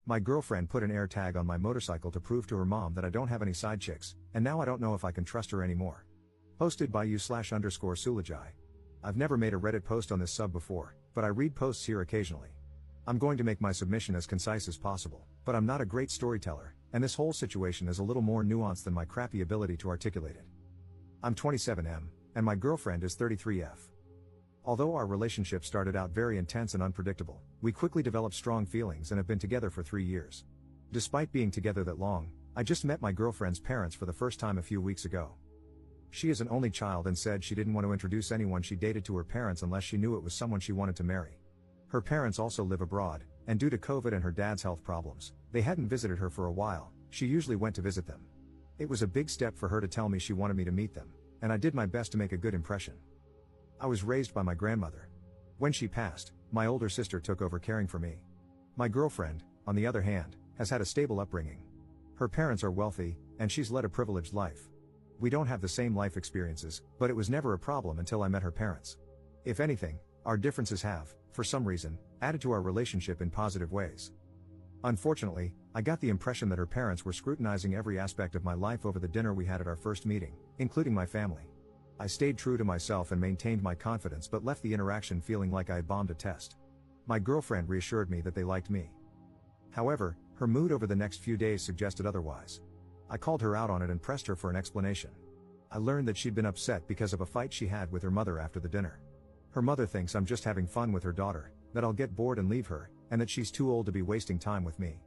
My girlfriend put an AirTag on my motorcycle to prove to her mom that I don't have any side chicks, and now I don't know if I can trust her anymore. Posted by /_Sulajai. I've never made a Reddit post on this sub before, but I read posts here occasionally. I'm going to make my submission as concise as possible, but I'm not a great storyteller, and this whole situation is a little more nuanced than my crappy ability to articulate it. I'm 27M, and my girlfriend is 33F. Although our relationship started out very intense and unpredictable, we quickly developed strong feelings and have been together for 3 years. Despite being together that long, I just met my girlfriend's parents for the first time a few weeks ago. She is an only child and said she didn't want to introduce anyone she dated to her parents unless she knew it was someone she wanted to marry. Her parents also live abroad, and due to COVID and her dad's health problems, they hadn't visited her for a while. She usually went to visit them. It was a big step for her to tell me she wanted me to meet them, and I did my best to make a good impression. I was raised by my grandmother. When she passed, my older sister took over caring for me. My girlfriend, on the other hand, has had a stable upbringing. Her parents are wealthy, and she's led a privileged life. We don't have the same life experiences, but it was never a problem until I met her parents. If anything, our differences have, for some reason, added to our relationship in positive ways. Unfortunately, I got the impression that her parents were scrutinizing every aspect of my life over the dinner we had at our first meeting, including my family. I stayed true to myself and maintained my confidence but left the interaction feeling like I had bombed a test. My girlfriend reassured me that they liked me. However, her mood over the next few days suggested otherwise. I called her out on it and pressed her for an explanation. I learned that she'd been upset because of a fight she had with her mother after the dinner. Her mother thinks I'm just having fun with her daughter, that I'll get bored and leave her, and that she's too old to be wasting time with me.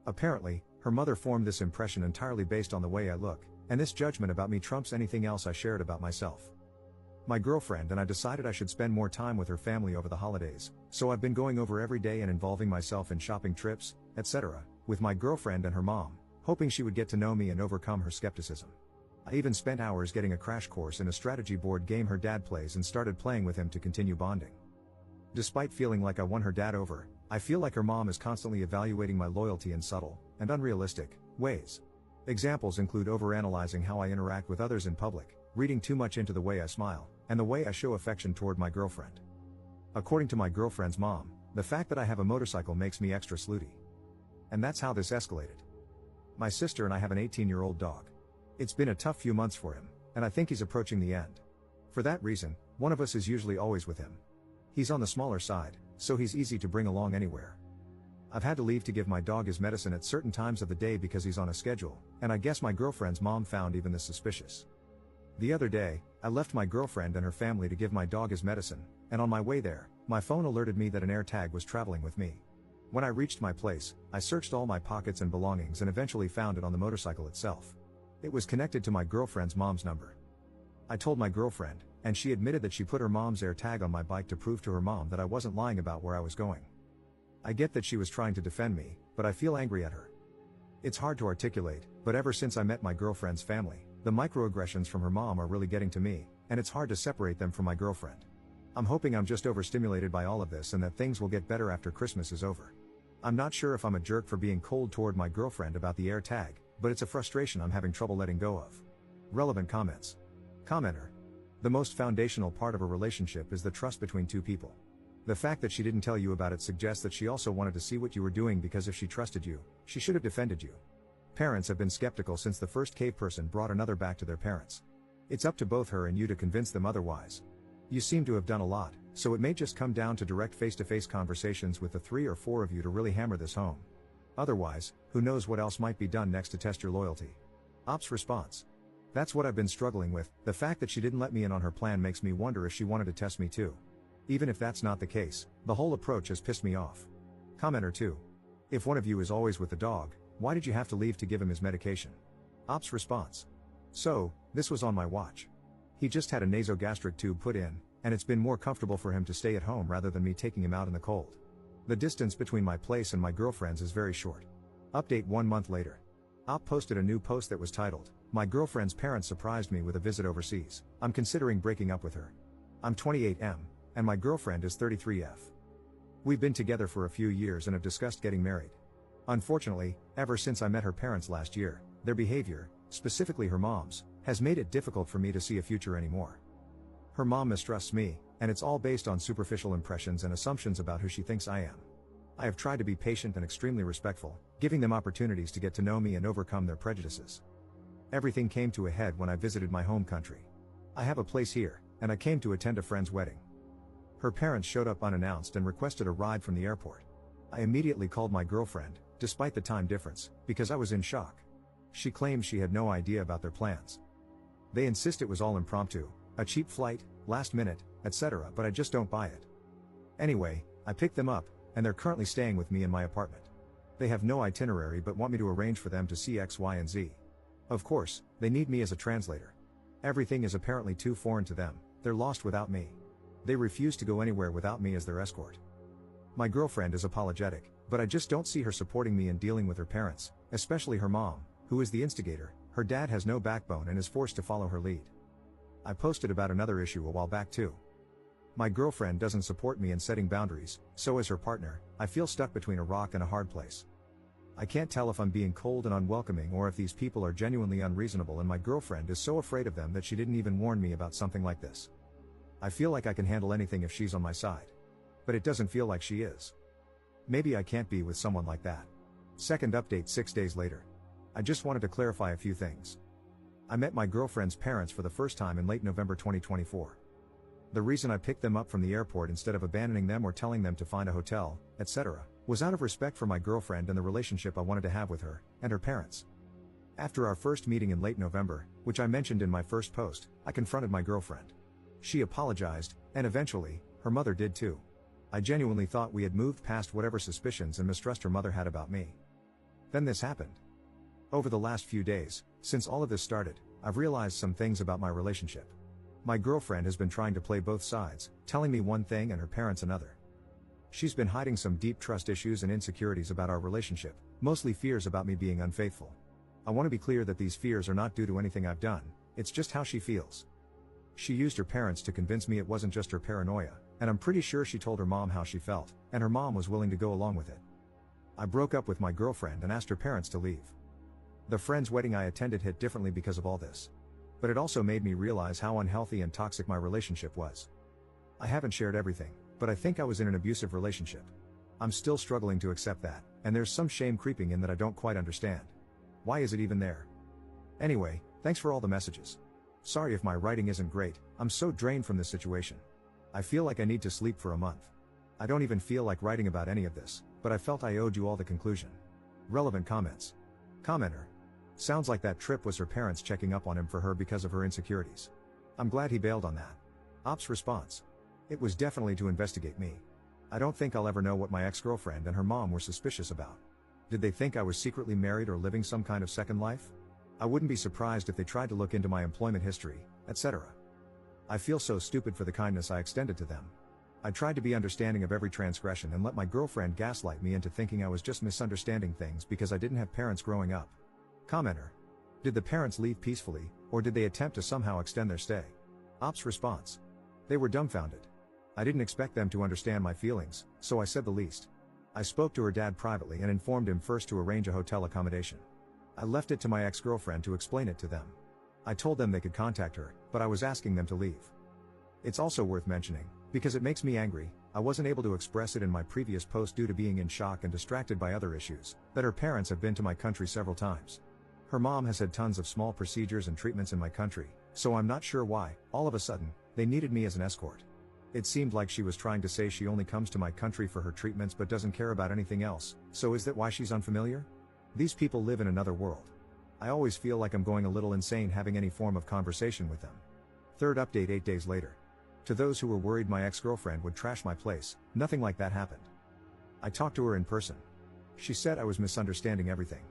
Apparently, her mother formed this impression entirely based on the way I look, and this judgment about me trumps anything else I shared about myself. My girlfriend and I decided I should spend more time with her family over the holidays, so I've been going over every day and involving myself in shopping trips, etc., with my girlfriend and her mom, hoping she would get to know me and overcome her skepticism. I even spent hours getting a crash course in a strategy board game her dad plays and started playing with him to continue bonding. Despite feeling like I won her dad over, I feel like her mom is constantly evaluating my loyalty in subtle, and unrealistic, ways. Examples include overanalyzing how I interact with others in public, reading too much into the way I smile, and the way I show affection toward my girlfriend. According to my girlfriend's mom, the fact that I have a motorcycle makes me extra slutty. And that's how this escalated. My sister and I have an 18-year-old dog. It's been a tough few months for him, and I think he's approaching the end. For that reason, one of us is usually always with him. He's on the smaller side, so he's easy to bring along anywhere. I've had to leave to give my dog his medicine at certain times of the day because he's on a schedule, and I guess my girlfriend's mom found even this suspicious. The other day, I left my girlfriend and her family to give my dog his medicine, and on my way there, my phone alerted me that an AirTag was traveling with me. When I reached my place, I searched all my pockets and belongings and eventually found it on the motorcycle itself. It was connected to my girlfriend's mom's number. I told my girlfriend, and she admitted that she put her mom's AirTag on my bike to prove to her mom that I wasn't lying about where I was going. I get that she was trying to defend me, but I feel angry at her. It's hard to articulate, but ever since I met my girlfriend's family, the microaggressions from her mom are really getting to me, and it's hard to separate them from my girlfriend. I'm hoping I'm just overstimulated by all of this and that things will get better after Christmas is over. I'm not sure if I'm a jerk for being cold toward my girlfriend about the AirTag, but it's a frustration I'm having trouble letting go of. Relevant comments. Commenter. The most foundational part of a relationship is the trust between two people. The fact that she didn't tell you about it suggests that she also wanted to see what you were doing because if she trusted you, she should have defended you. Parents have been skeptical since the first cave person brought another back to their parents. It's up to both her and you to convince them otherwise. You seem to have done a lot, so it may just come down to direct face-to-face conversations with the 3 or 4 of you to really hammer this home. Otherwise, who knows what else might be done next to test your loyalty. Ops response. That's what I've been struggling with. The fact that she didn't let me in on her plan makes me wonder if she wanted to test me too. Even if that's not the case, the whole approach has pissed me off. Commenter 2. If one of you is always with the dog, why did you have to leave to give him his medication? Ops response. So, this was on my watch. He just had a nasogastric tube put in, and it's been more comfortable for him to stay at home rather than me taking him out in the cold. The distance between my place and my girlfriend's is very short. Update 1 month later. Op posted a new post that was titled, "My girlfriend's parents surprised me with a visit overseas. I'm considering breaking up with her. I'm 28M, and my girlfriend is 33F. We've been together for a few years and have discussed getting married. Unfortunately, ever since I met her parents last year, their behavior, specifically her mom's, has made it difficult for me to see a future anymore. Her mom mistrusts me, and it's all based on superficial impressions and assumptions about who she thinks I am. I have tried to be patient and extremely respectful, giving them opportunities to get to know me and overcome their prejudices. Everything came to a head when I visited my home country. I have a place here, and I came to attend a friend's wedding. Her parents showed up unannounced and requested a ride from the airport. I immediately called my girlfriend, despite the time difference, because I was in shock. She claimed she had no idea about their plans. They insist it was all impromptu, a cheap flight, last minute, etc., but I just don't buy it. Anyway, I picked them up, and they're currently staying with me in my apartment. They have no itinerary but want me to arrange for them to see X, Y, and Z. Of course, they need me as a translator. Everything is apparently too foreign to them, they're lost without me. They refuse to go anywhere without me as their escort. My girlfriend is apologetic, but I just don't see her supporting me in dealing with her parents, especially her mom, who is the instigator. Her dad has no backbone and is forced to follow her lead. I posted about another issue a while back too. My girlfriend doesn't support me in setting boundaries, so as her partner, I feel stuck between a rock and a hard place. I can't tell if I'm being cold and unwelcoming or if these people are genuinely unreasonable, and my girlfriend is so afraid of them that she didn't even warn me about something like this. I feel like I can handle anything if she's on my side. But it doesn't feel like she is. Maybe I can't be with someone like that. Second update 6 days later. I just wanted to clarify a few things. I met my girlfriend's parents for the first time in late November 2024. The reason I picked them up from the airport instead of abandoning them or telling them to find a hotel, etc., was out of respect for my girlfriend and the relationship I wanted to have with her and her parents. After our first meeting in late November, which I mentioned in my first post, I confronted my girlfriend. She apologized, and eventually, her mother did too. I genuinely thought we had moved past whatever suspicions and mistrust her mother had about me. Then this happened. Over the last few days, since all of this started, I've realized some things about my relationship. My girlfriend has been trying to play both sides, telling me one thing and her parents another. She's been hiding some deep trust issues and insecurities about our relationship, mostly fears about me being unfaithful. I want to be clear that these fears are not due to anything I've done, it's just how she feels. She used her parents to convince me it wasn't just her paranoia, and I'm pretty sure she told her mom how she felt, and her mom was willing to go along with it. I broke up with my girlfriend and asked her parents to leave. The friend's wedding I attended hit differently because of all this. But it also made me realize how unhealthy and toxic my relationship was. I haven't shared everything, but I think I was in an abusive relationship. I'm still struggling to accept that, and there's some shame creeping in that I don't quite understand. Why is it even there? Anyway, thanks for all the messages. Sorry if my writing isn't great, I'm so drained from this situation. I feel like I need to sleep for a month. I don't even feel like writing about any of this, but I felt I owed you all the conclusion. Relevant comments. Commenter. Sounds like that trip was her parents checking up on him for her because of her insecurities. I'm glad he bailed on that. Ops response. It was definitely to investigate me. I don't think I'll ever know what my ex-girlfriend and her mom were suspicious about. Did they think I was secretly married or living some kind of second life? I wouldn't be surprised if they tried to look into my employment history, etc. I feel so stupid for the kindness I extended to them. I tried to be understanding of every transgression and let my girlfriend gaslight me into thinking I was just misunderstanding things because I didn't have parents growing up. Commenter. Did the parents leave peacefully, or did they attempt to somehow extend their stay? Ops response. They were dumbfounded. I didn't expect them to understand my feelings, so I said the least. I spoke to her dad privately and informed him first to arrange a hotel accommodation. I left it to my ex-girlfriend to explain it to them. I told them they could contact her, but I was asking them to leave. It's also worth mentioning, because it makes me angry, I wasn't able to express it in my previous post due to being in shock and distracted by other issues, that her parents have been to my country several times. Her mom has had tons of small procedures and treatments in my country, so I'm not sure why, all of a sudden, they needed me as an escort. It seemed like she was trying to say she only comes to my country for her treatments but doesn't care about anything else, so is that why she's unfamiliar? These people live in another world. I always feel like I'm going a little insane having any form of conversation with them. Third update 8 days later. To those who were worried my ex-girlfriend would trash my place, nothing like that happened. I talked to her in person. She said I was misunderstanding everything.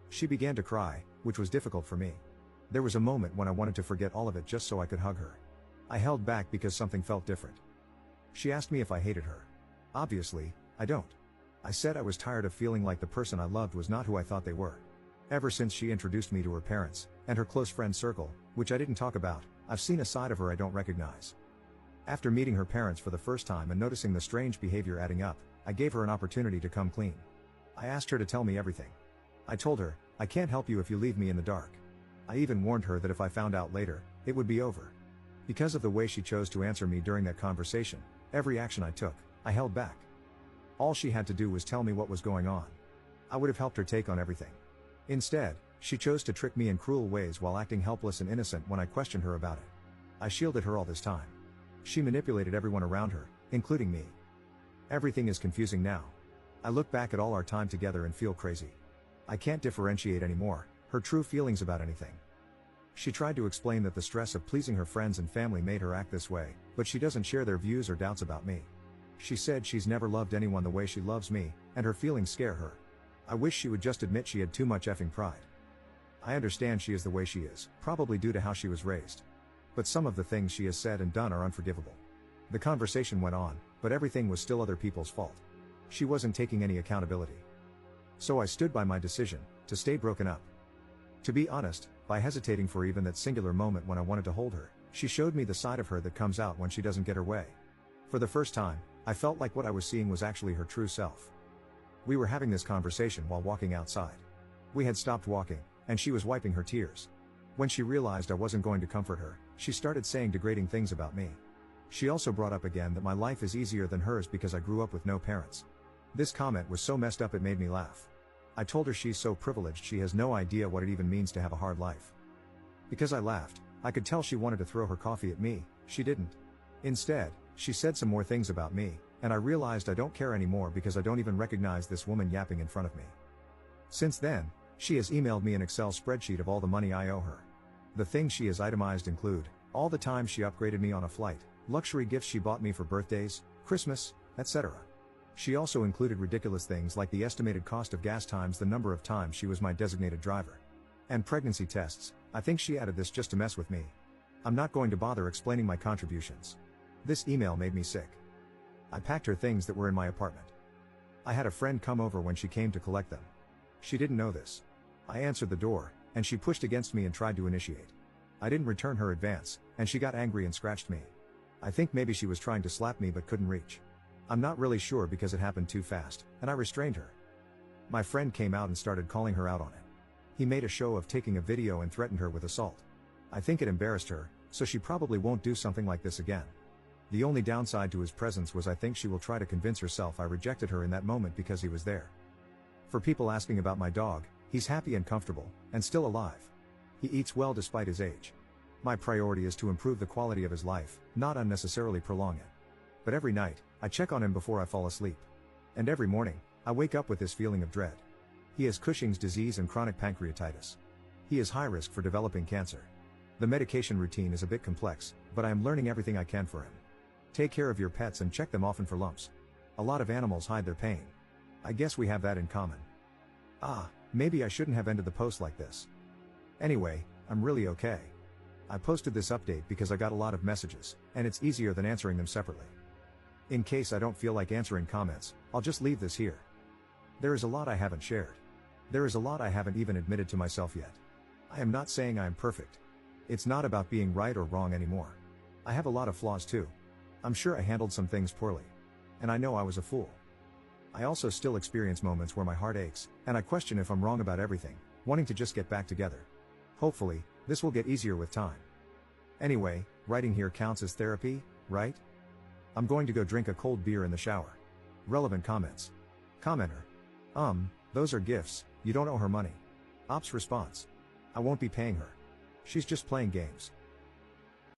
She began to cry, which was difficult for me. There was a moment when I wanted to forget all of it just so I could hug her. I held back because something felt different. She asked me if I hated her. Obviously, I don't. I said I was tired of feeling like the person I loved was not who I thought they were. Ever since she introduced me to her parents, and her close friend circle, which I didn't talk about, I've seen a side of her I don't recognize. After meeting her parents for the first time and noticing the strange behavior adding up, I gave her an opportunity to come clean. I asked her to tell me everything. I told her, I can't help you if you leave me in the dark. I even warned her that if I found out later, it would be over. Because of the way she chose to answer me during that conversation, every action I took, I held back. All she had to do was tell me what was going on. I would have helped her take on everything. Instead, she chose to trick me in cruel ways while acting helpless and innocent when I questioned her about it. I shielded her all this time. She manipulated everyone around her, including me. Everything is confusing now. I look back at all our time together and feel crazy. I can't differentiate anymore her true feelings about anything. She tried to explain that the stress of pleasing her friends and family made her act this way, but she doesn't share their views or doubts about me. She said she's never loved anyone the way she loves me, and her feelings scare her. I wish she would just admit she had too much effing pride. I understand she is the way she is, probably due to how she was raised. But some of the things she has said and done are unforgivable. The conversation went on, but everything was still other people's fault. She wasn't taking any accountability. So I stood by my decision to stay broken up. To be honest, by hesitating for even that singular moment when I wanted to hold her, she showed me the side of her that comes out when she doesn't get her way. For the first time, I felt like what I was seeing was actually her true self. We were having this conversation while walking outside. We had stopped walking, and she was wiping her tears. When she realized I wasn't going to comfort her, she started saying degrading things about me. She also brought up again that my life is easier than hers because I grew up with no parents. This comment was so messed up it made me laugh. I told her she's so privileged she has no idea what it even means to have a hard life. Because I laughed, I could tell she wanted to throw her coffee at me. She didn't. Instead, she said some more things about me, and I realized I don't care anymore because I don't even recognize this woman yapping in front of me. Since then, she has emailed me an Excel spreadsheet of all the money I owe her. The things she has itemized include all the time she upgraded me on a flight, luxury gifts she bought me for birthdays, Christmas, etc. She also included ridiculous things like the estimated cost of gas times the number of times she was my designated driver. And pregnancy tests. I think she added this just to mess with me. I'm not going to bother explaining my contributions. This email made me sick. I packed her things that were in my apartment. I had a friend come over when she came to collect them. She didn't know this. I answered the door, and she pushed against me and tried to initiate. I didn't return her advance, and she got angry and scratched me. I think maybe she was trying to slap me but couldn't reach. I'm not really sure because it happened too fast, and I restrained her. My friend came out and started calling her out on it. He made a show of taking a video and threatened her with assault. I think it embarrassed her, so she probably won't do something like this again. The only downside to his presence was I think she will try to convince herself I rejected her in that moment because he was there. For people asking about my dog, he's happy and comfortable, and still alive. He eats well despite his age. My priority is to improve the quality of his life, not unnecessarily prolong it. But every night, I check on him before I fall asleep. And every morning, I wake up with this feeling of dread. He has Cushing's disease and chronic pancreatitis. He is high risk for developing cancer. The medication routine is a bit complex, but I am learning everything I can for him. Take care of your pets and check them often for lumps. A lot of animals hide their pain. I guess we have that in common. Maybe I shouldn't have ended the post like this. Anyway, I'm really okay. I posted this update because I got a lot of messages, and it's easier than answering them separately. In case I don't feel like answering comments, I'll just leave this here. There is a lot I haven't shared. There is a lot I haven't even admitted to myself yet. I am not saying I am perfect. It's not about being right or wrong anymore. I have a lot of flaws too. I'm sure I handled some things poorly. And I know I was a fool. I also still experience moments where my heart aches, and I question if I'm wrong about everything, wanting to just get back together. Hopefully, this will get easier with time. Anyway, writing here counts as therapy, right? I'm going to go drink a cold beer in the shower. Relevant comments. Commenter. Those are gifts, you don't owe her money. Ops response. I won't be paying her. She's just playing games.